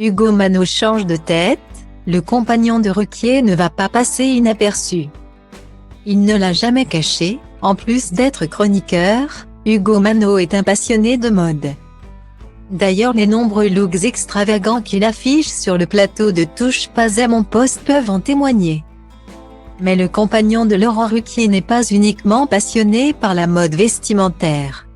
Ugo Mano change de tête, le compagnon de Ruquier ne va pas passer inaperçu. Il ne l'a jamais caché, en plus d'être chroniqueur, Ugo Mano est un passionné de mode. D'ailleurs les nombreux looks extravagants qu'il affiche sur le plateau de Touche pas à mon poste peuvent en témoigner. Mais le compagnon de Laurent Ruquier n'est pas uniquement passionné par la mode vestimentaire.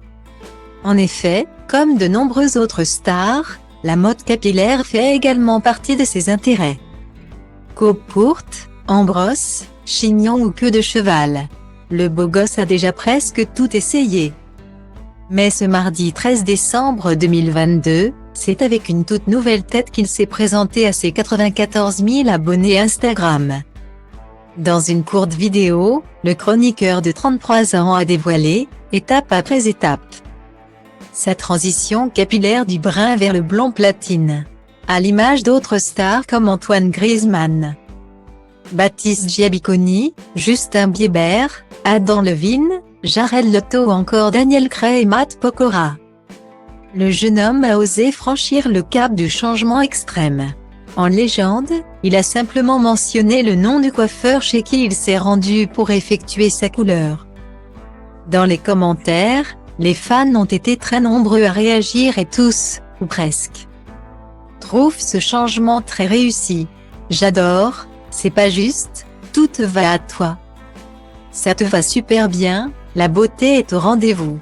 En effet, comme de nombreuses autres stars, la mode capillaire fait également partie de ses intérêts. Coupe courte, en brosse, chignon ou queue de cheval. Le beau gosse a déjà presque tout essayé. Mais ce mardi 13 décembre 2022, c'est avec une toute nouvelle tête qu'il s'est présenté à ses 94 000 abonnés Instagram. Dans une courte vidéo, le chroniqueur de 33 ans a dévoilé, étape après étape, sa transition capillaire du brun vers le blond platine. À l'image d'autres stars comme Antoine Griezmann, Baptiste Giabiconi, Justin Bieber, Adam Levine, Jared Leto ou encore Daniel Craig et Matt Pokora. Le jeune homme a osé franchir le cap du changement extrême. En légende, il a simplement mentionné le nom du coiffeur chez qui il s'est rendu pour effectuer sa couleur. Dans les commentaires, les fans ont été très nombreux à réagir et tous, ou presque, trouvent ce changement très réussi. J'adore, c'est pas juste, tout te va à toi. Ça te va super bien, la beauté est au rendez-vous.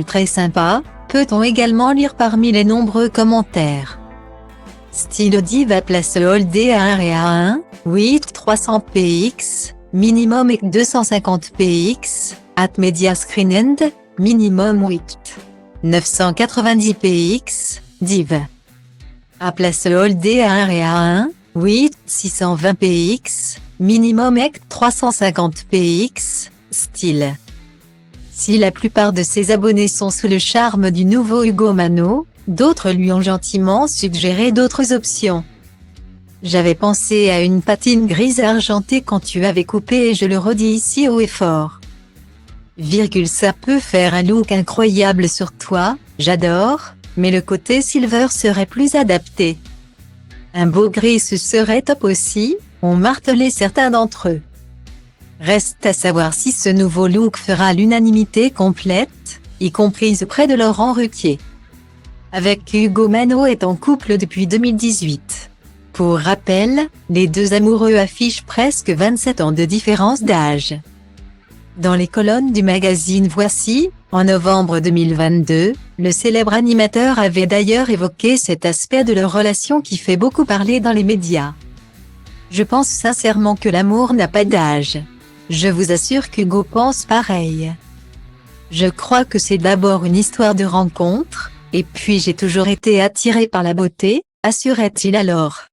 Très sympa, peut-on également lire parmi les nombreux commentaires. Style diva place Holdé à 1 et à 1, 8 300 px, minimum et 250 px, at media screen end, minimum 8 990 px, div. À place Holdé à 1 et à 1, 8 620 px, minimum et 350 px, style. Si la plupart de ses abonnés sont sous le charme du nouveau Ugo Mano, d'autres lui ont gentiment suggéré d'autres options. J'avais pensé à une patine grise argentée quand tu avais coupé et je le redis ici haut et fort. Ça peut faire un look incroyable sur toi, j'adore, mais le côté silver serait plus adapté. Un beau gris ce serait top aussi, ont martelé certains d'entre eux. Reste à savoir si ce nouveau look fera l'unanimité complète, y comprise près de Laurent Ruquier. Avec Ugo Mano est en couple depuis 2018. Pour rappel, les deux amoureux affichent presque 27 ans de différence d'âge. Dans les colonnes du magazine Voici, en novembre 2022, le célèbre animateur avait d'ailleurs évoqué cet aspect de leur relation qui fait beaucoup parler dans les médias. Je pense sincèrement que l'amour n'a pas d'âge. Je vous assure qu'Ugo pense pareil. Je crois que c'est d'abord une histoire de rencontre, et puis j'ai toujours été attiré par la beauté, assurait-il alors.